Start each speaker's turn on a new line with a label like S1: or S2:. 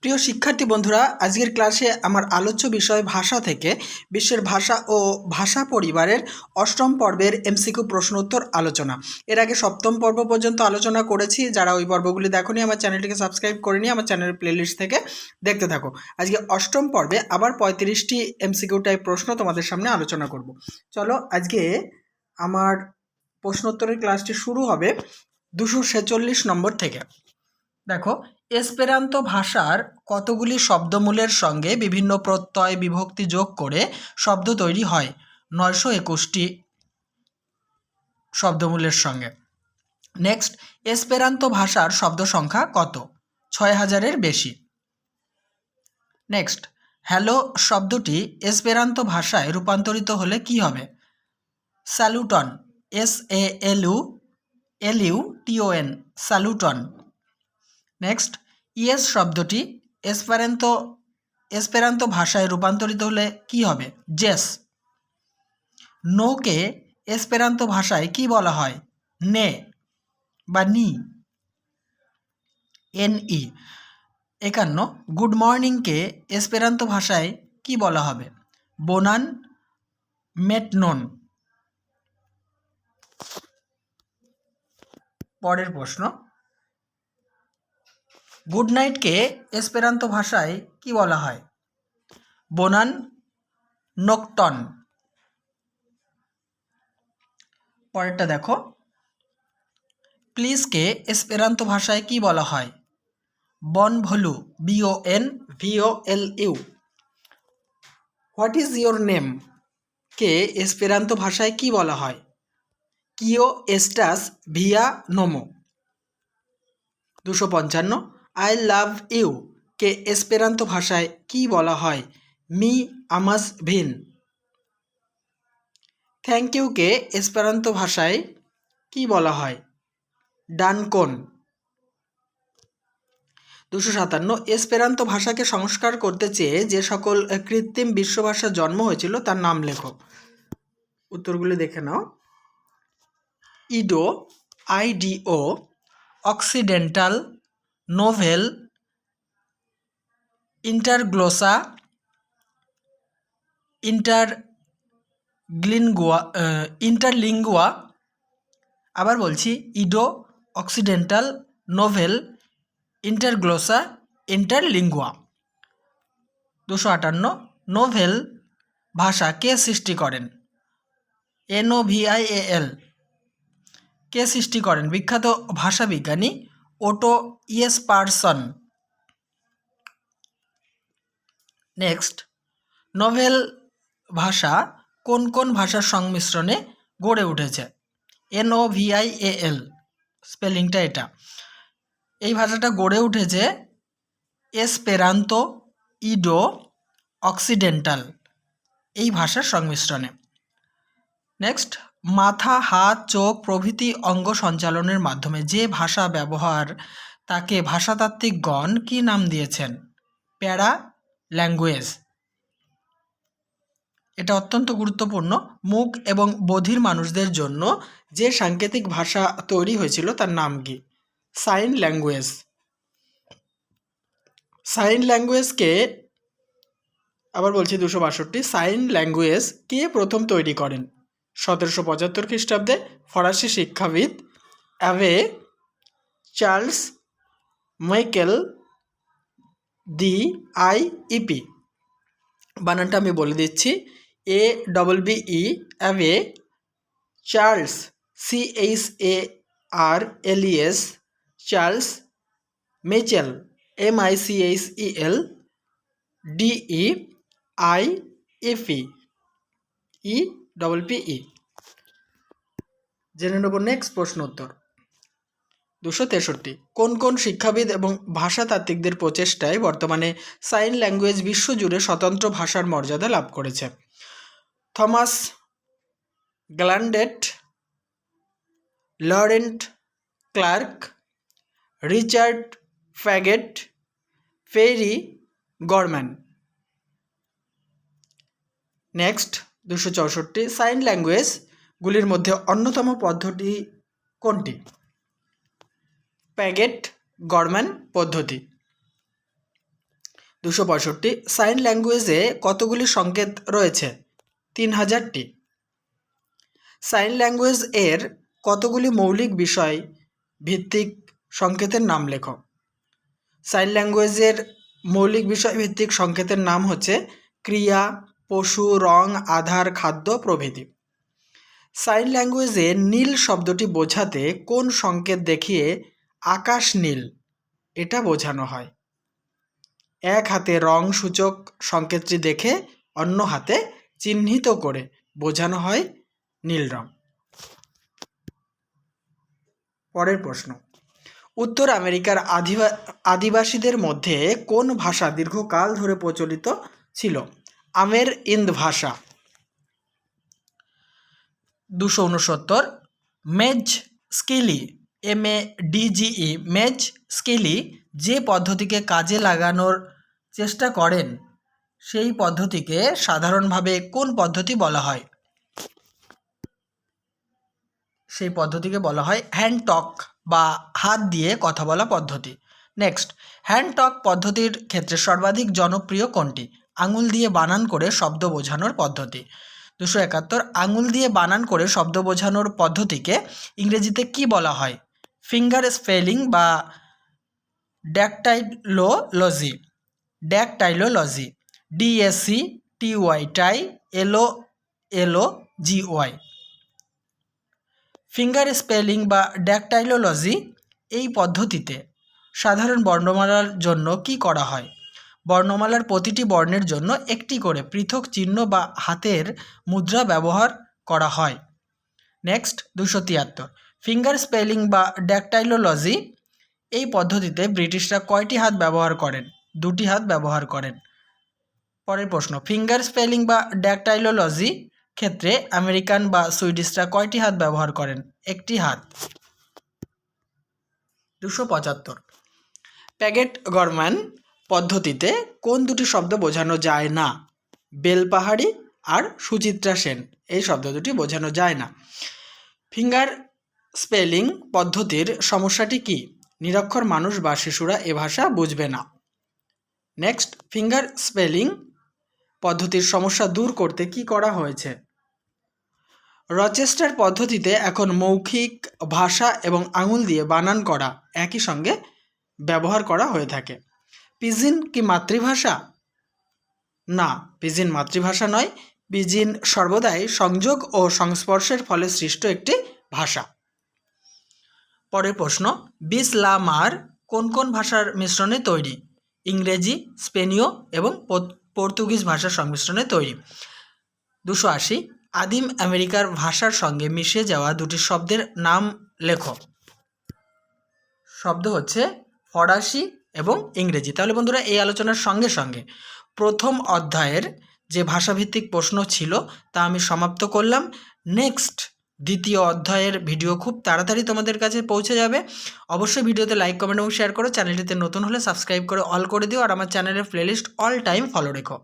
S1: প্রিয় শিক্ষার্থী বন্ধুরা, আজকের ক্লাসে আমার আলোচ্য বিষয় ভাষা থেকে বিশ্বের ভাষা ও ভাষা পরিবারের অষ্টম পর্বের এমসিকিউ প্রশ্ন উত্তর আলোচনা। এর আগে সপ্তম পর্ব পর্যন্ত আলোচনা করেছি। যারা ওই পর্বগুলি দেখোনি, আমার চ্যানেলটিকে সাবস্ক্রাইব করে নিয়ে আমার চ্যানেলের প্লেলিস্ট থেকে দেখতে থাকো। আজকে অষ্টম পর্বে আবার 35টি এমসিকিউ টাইপ প্রশ্ন তোমাদের সামনে আলোচনা করব। চলো, আজকে আমার প্রশ্নোত্তরের ক্লাসটি শুরু হবে 246 নম্বর থেকে। দেখো, এসপেরান্তো ভাষার কতগুলি শব্দমূলের সঙ্গে বিভিন্ন প্রত্যয় বিভক্তি যোগ করে শব্দ তৈরি হয়? 921টি শব্দমূলের সঙ্গে। নেক্সট, এসপেরান্তো ভাষার শব্দ সংখ্যা কত? 6000-এর বেশি। নেক্সট, হ্যালো শব্দটি এসপেরান্তো ভাষায় রূপান্তরিত হলে কি হবে? স্যালুটন, SALUTON, স্যালুটন। নেক্সট, ইয়েস শব্দটি এসপেরান্তো ভাষায় রূপান্তরিত হলে কি হবে? জেস। নোকে এসপেরান্তো ভাষায় কি বলা হয়? নে বা নি, NE। 51, গুড মর্নিংকে এসপেরান্তো ভাষায় কি বলা হবে? বোনান মেটনন। পরের প্রশ্ন, গুড নাইটকে এসপেরান্তো ভাষায় কি বলা হয়? বোনান নোকটন। পরেরটা দেখো, প্লিজকে এসপেরান্তো ভাষায় কি বলা হয়? বনভোলু, BONVOLU। What is your name কে এসপেরান্তো ভাষায় কি বলা হয়? কিও এস্টাস ভিয়া নোমো। 255, আই লাভ ইউ কে এসপেরান্তো ভাষায় কি বলা হয়? মি আমাস ভিন। থ্যাংক ইউকে এসপেরান্তো ভাষায় কি বলা হয়? ডানকোন। 257, এসপেরান্তো ভাষাকে সংস্কার করতে চেয়ে যে সকল কৃত্রিম বিশ্বভাষার জন্ম হয়েছিল তার নাম লেখো। উত্তরগুলি দেখে নাও। ইডো, IDO, অক্সিডেন্টাল, নোভেল, ইন্টারগ্লোসা, ইন্টারলিঙ্গুয়া। আবার বলছি, ইডো, অক্সিডেন্টাল, নোভেল, ইন্টারগ্লোসা, ইন্টারলিঙ্গুয়া। 258, নোভেল ভাষা কে সৃষ্টি করেন? NOVIAL। কে সৃষ্টি করেন? বিখ্যাত ভাষাবিজ্ঞানী ওটো ইয়েসপারসন। নেক্সট, নোভেল ভাষা কোন কোন ভাষার সংমিশ্রণে গড়ে উঠেছে? NOVIAL, স্পেলিংটা এটা। এই ভাষাটা গড়ে উঠেছে এসপেরান্তো, ইডো, অক্সিডেন্টাল এই ভাষার সংমিশ্রণে। নেক্সট, মাথা, হাত, চোখ প্রভৃতি অঙ্গ সঞ্চালনের মাধ্যমে যে ভাষা ব্যবহার তাকে ভাষাতাত্ত্বিকগণ কি নাম দিয়েছেন? প্যারা ল্যাঙ্গুয়েজ। এটা অত্যন্ত গুরুত্বপূর্ণ। মুখ এবং বধির মানুষদের জন্য যে সাংকেতিক ভাষা তৈরি হয়েছিল তার নাম কি? Sign language. সাইন ল্যাঙ্গুয়েজকে, আবার বলছি 262, সাইন ল্যাঙ্গুয়েজ কে প্রথম তৈরি করেন? 1775 খ্রিস্টাব্দে ফরাসি শিক্ষাবিদ অ্যাবে চার্লস মাইকেল DIEP। বানানটা আমি বলে দিচ্ছি, ABBE, Abbe Charles, CHARLES, Charles Michel, MICHEL, DEIEPE। জেনে নেব নেক্সট প্রশ্ন উত্তর। 263, কোন কোন শিক্ষাবিদ এবং ভাষাতাত্ত্বিকদের প্রচেষ্টায় বর্তমানে সাইন ল্যাঙ্গুয়েজ বিশ্বজুড়ে স্বতন্ত্র ভাষার মর্যাদা লাভ করেছে? থমাস গ্ল্যান্ডেট, লরেন্ট ক্লার্ক, রিচার্ড ফ্যাগেট, ফেরি গরম্যান। নেক্সট 264, সাইন ল্যাঙ্গুয়েজগুলির মধ্যে অন্যতম পদ্ধতি কোনটি? প্যাগেট গরম্যান পদ্ধতি। 265 সাইন ল্যাঙ্গুয়েজে কতগুলি সংকেত রয়েছে? 3000টি। সাইন ল্যাঙ্গুয়েজ এর কতগুলি মৌলিক বিষয় ভিত্তিক সংকেতের নাম লেখো। সাইন ল্যাঙ্গুয়েজের মৌলিক বিষয় ভিত্তিক সংকেতের নাম হচ্ছে ক্রিয়া, পশু, রং, আধার, খাদ্য প্রভৃতি। সাইন ল্যাঙ্গুয়েজে নীল শব্দটি বোঝাতে কোন সংকেত দেখিয়ে আকাশ নীল এটা বোঝানো হয়? এক হাতে রং সূচক সংকেতটি দেখে অন্য হাতে চিহ্নিত করে বোঝানো হয় নীল রং। পরের প্রশ্ন, উত্তর আমেরিকার আদিবাসীদের মধ্যে কোন ভাষা দীর্ঘকাল ধরে প্রচলিত ছিল? আমের ইন্দ ভাষা। 269 মেজ স্কিলি, MEDGE, মেজ স্কিলি যে পদ্ধতিকে কাজে লাগানোর চেষ্টা করেন সেই পদ্ধতিকে সাধারণভাবে কোন পদ্ধতি বলা হয়? সেই পদ্ধতিকে বলা হয় হ্যান্ড টক বা হাত দিয়ে কথা বলা পদ্ধতি। নেক্সট, হ্যান্ড টক পদ্ধতির ক্ষেত্রে সর্বাধিক জনপ্রিয় কোনটি? আঙুল দিয়ে বানান করে শব্দ বোঝানোর পদ্ধতি। 271 আঙুল দিয়ে বানান করে শব্দ বোঝানোর পদ্ধতিকে ইংরেজিতে কি বলা হয়? ফিঙ্গার স্পেলিং বা ড্যাকটাইলোলজি। ড্যাকটাইলোলজি, DACTY, টাই, LOLOGY। ফিঙ্গার স্পেলিং বা ড্যাকটাইলোলজি এই পদ্ধতিতে সাধারণ বর্ণমালার জন্য কি করা হয়? বর্ণমালার প্রতিটি বর্ণের জন্য একটি করে পৃথক চিহ্ন বা হাতের মুদ্রা ব্যবহার করা হয়। নেক্সট, 273 ফিঙ্গার স্পেলিং বা ড্যাকটাইলোলজি এই পদ্ধতিতে ব্রিটিশরা কয়টি হাত ব্যবহার করেন? 2টি হাত ব্যবহার করেন। পরের প্রশ্ন, ফিঙ্গার স্পেলিং বা ড্যাকটাইলোলজি ক্ষেত্রে আমেরিকান বা সুইডিশরা কয়টি হাত ব্যবহার করেন? 1টি হাত। 275 প্যাগেট গরম্যান পদ্ধতিতে কোন দুটি শব্দ বোঝানো যায় না? বেলপাহাড়ি আর সুচিত্রা সেন, এই শব্দ দুটি বোঝানো যায় না। ফিঙ্গার স্পেলিং পদ্ধতির সমস্যাটি কি? নিরক্ষর মানুষ বা শিশুরা এ ভাষা বুঝবে না। নেক্সট, ফিঙ্গার স্পেলিং পদ্ধতির সমস্যা দূর করতে কি করা হয়েছে? রচেস্টার পদ্ধতিতে এখন মৌখিক ভাষা এবং আঙুল দিয়ে বানান করা একই সঙ্গে ব্যবহার করা হয়ে থাকে। পিজিন কি মাতৃভাষা? না, পিজিন মাতৃভাষা নয়। পিজিন সর্বদাই সংযোগ ও সংস্পর্শের ফলে সৃষ্ট একটি ভাষা। পরের প্রশ্ন, বিসলামার কোন কোন ভাষার মিশ্রণে তৈরি? ইংরেজি, স্পেনীয় এবং পর্তুগিজ ভাষার সংমিশ্রণে তৈরি। 280 আদিম আমেরিকার ভাষার সঙ্গে মিশে যাওয়া দুটি শব্দের নাম লেখো। শব্দ হচ্ছে ফরাসি এবং ইংরেজি। তাহলে বন্ধুরা, এই আলোচনার সঙ্গে সঙ্গে প্রথম অধ্যায়ের যে ভাষাভিত্তিক প্রশ্ন ছিল তা আমি সমাপ্ত করলাম। নেক্সট দ্বিতীয় অধ্যায়ের ভিডিও খুব তাড়াতাড়ি তোমাদের কাছে পৌঁছে যাবে। অবশ্যই ভিডিওতে লাইক, কমেন্ট এবং শেয়ার করো। চ্যানেলটিতে নতুন হলে সাবস্ক্রাইব করে অল করে দিও আর আমার চ্যানেলের প্লেলিস্ট অল টাইম ফলো রেখো।